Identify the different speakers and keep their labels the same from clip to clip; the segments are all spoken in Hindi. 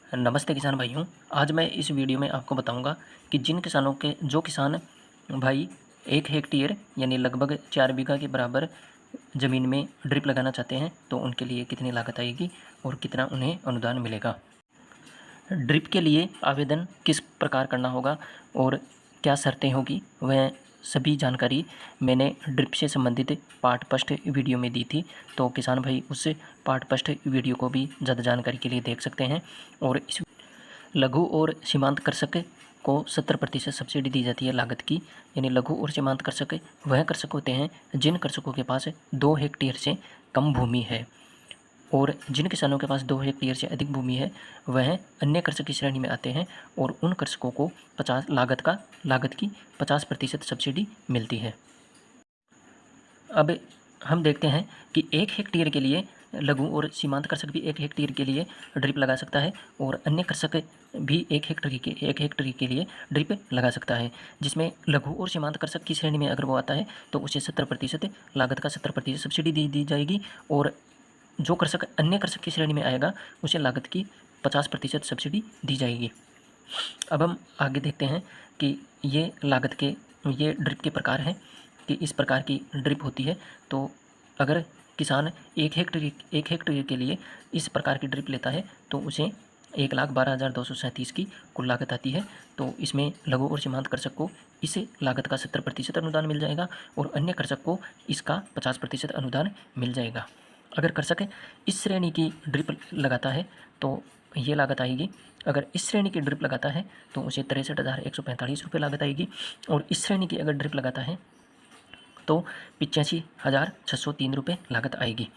Speaker 1: नमस्ते किसान भाइयों। आज मैं इस वीडियो में आपको बताऊंगा कि जिन किसानों के जो किसान भाई 1 हेक्टेयर यानी लगभग 4 बीघा के बराबर ज़मीन में ड्रिप लगाना चाहते हैं तो उनके लिए कितनी लागत आएगी और कितना उन्हें अनुदान मिलेगा। ड्रिप के लिए आवेदन किस प्रकार करना होगा और क्या शर्तें होगी, वह सभी जानकारी मैंने ड्रिप से संबंधित पाठ्यपुस्त वीडियो में दी थी। तो किसान भाई उस पाठ्यपुस्त वीडियो को भी ज़्यादा जानकारी के लिए देख सकते हैं। और इस लघु और सीमांत कृषक को 70% सब्सिडी दी जाती है लागत की। यानी लघु और सीमांत कृषक वह कृषक होते हैं जिन कृषकों के पास 2 हेक्टेयर से कम भूमि है, और जिन किसानों के पास 2 हेक्टेयर से अधिक भूमि है वह अन्य कृषक की श्रेणी में आते हैं और उन कृषकों को 50 लागत की 50% सब्सिडी मिलती है। अब हम देखते हैं कि 1 हेक्टेयर के लिए लघु और सीमांत कृषक भी 1 हेक्टेयर के लिए ड्रिप लगा सकता है और अन्य कृषक भी 1 हेक्टेयर के लिए ड्रिप लगा सकता है। जिसमें लघु और सीमांत कृषक की श्रेणी में अगर वो आता है तो उसे 70% लागत का 70% सब्सिडी दी जाएगी, और जो कृषक अन्य कृषक की श्रेणी में आएगा उसे लागत की 50% सब्सिडी दी जाएगी। अब हम आगे देखते हैं कि ये ड्रिप के प्रकार हैं कि इस प्रकार की ड्रिप होती है। तो अगर किसान 1 हेक्टेयर के लिए इस प्रकार की ड्रिप लेता है तो उसे 1,12,237 की कुल लागत आती है। तो इसमें लघु और सीमांत कृषक को इस लागत का 70% अनुदान मिल जाएगा और अन्य कृषक को इसका 50% अनुदान मिल जाएगा। अगर कृषक इस श्रेणी की ड्रिप लगाता है तो ये लागत आएगी। अगर इस श्रेणी की ड्रिप लगाता है तो उसे 63,145 रुपये लागत आएगी, और इस श्रेणी की अगर ड्रिप लगाता है तो 85,603 रुपये लागत आएगी।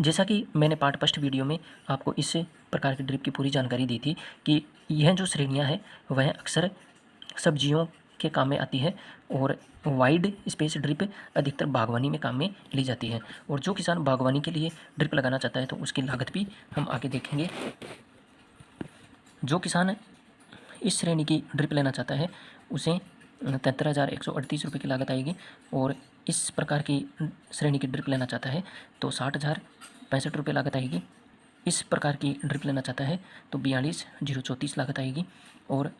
Speaker 1: जैसा कि मैंने पाठ्यपुस्त वीडियो में आपको इस प्रकार की ड्रिप की पूरी जानकारी दी थी कि यह जो श्रेणियां हैं वह अक्सर सब्जियों के काम में आती है, और वाइड स्पेस ड्रिप अधिकतर बागवानी में काम में ली जाती है। और जो किसान बागवानी के लिए ड्रिप लगाना चाहता है तो उसकी लागत भी हम आगे देखेंगे। जो किसान इस श्रेणी की ड्रिप लेना चाहता है उसे 73,138 रुपये की लागत आएगी, और इस प्रकार की श्रेणी की ड्रिप लेना चाहता है तो 60,065 रुपये लागत आएगी। इस प्रकार की ड्रिप लेना चाहता है तो 42,034 लागत आएगी, और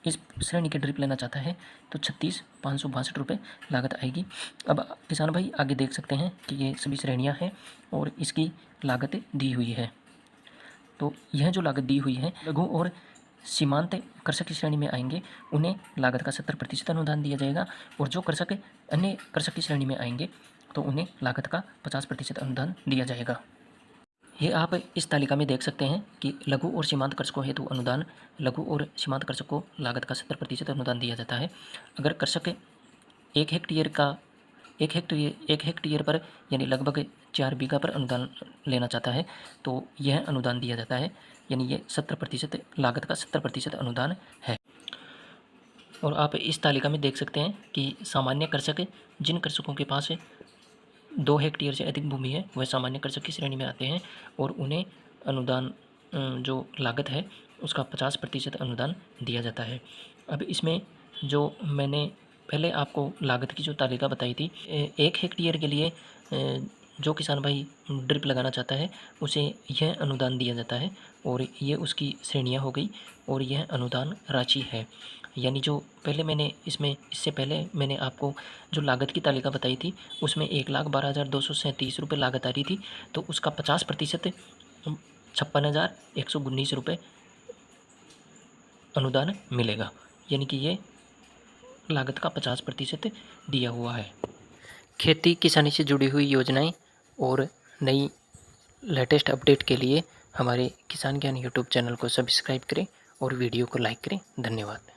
Speaker 1: इस श्रेणी की ड्रिप लेना चाहता है तो 36,562 रुपये लागत आएगी। अब किसान भाई आगे देख सकते हैं कि ये सभी श्रेणियां हैं और इसकी लागत दी हुई है। तो यह जो लागत दी हुई है लघु और सीमांत कृषक की श्रेणी में आएंगे उन्हें लागत का 70% अनुदान दिया जाएगा, और जो कृषक अन्य कृषक की श्रेणी में आएंगे तो उन्हें लागत का 50% अनुदान दिया जाएगा। ये आप इस तालिका में देख सकते हैं कि लघु और सीमांत कृषकों हेतु अनुदान, लघु और सीमांत कृषक को लागत का 70% अनुदान दिया जाता है। अगर कृषक 1 हेक्टेयर पर यानी लगभग 4 बीघा पर अनुदान लेना चाहता है तो यह अनुदान दिया जाता है, यानी ये 70% लागत का 70% अनुदान है। और आप इस तालिका में देख सकते हैं कि सामान्य कृषक, जिन कृषकों के पास 2 हेक्टेयर से अधिक भूमि है वह सामान्य कृषक की श्रेणी में आते हैं और उन्हें अनुदान जो लागत है उसका 50% अनुदान दिया जाता है। अब इसमें जो मैंने पहले आपको लागत की जो तालिका बताई थी, 1 हेक्टेयर के लिए जो किसान भाई ड्रिप लगाना चाहता है उसे यह अनुदान दिया जाता है, और ये उसकी श्रेणियाँ हो गई और यह अनुदान राशि है। यानी जो इससे पहले मैंने आपको जो लागत की तालिका बताई थी उसमें 1,12,237 रुपये लागत आ रही थी, तो उसका 50% 56,119 रुपये अनुदान मिलेगा। यानी कि ये लागत का 50% दिया हुआ है। खेती किसानी से जुड़ी हुई योजनाएं और नई लेटेस्ट अपडेट के लिए हमारे किसान ज्ञान यूट्यूब चैनल को सब्सक्राइब करें और वीडियो को लाइक करें। धन्यवाद।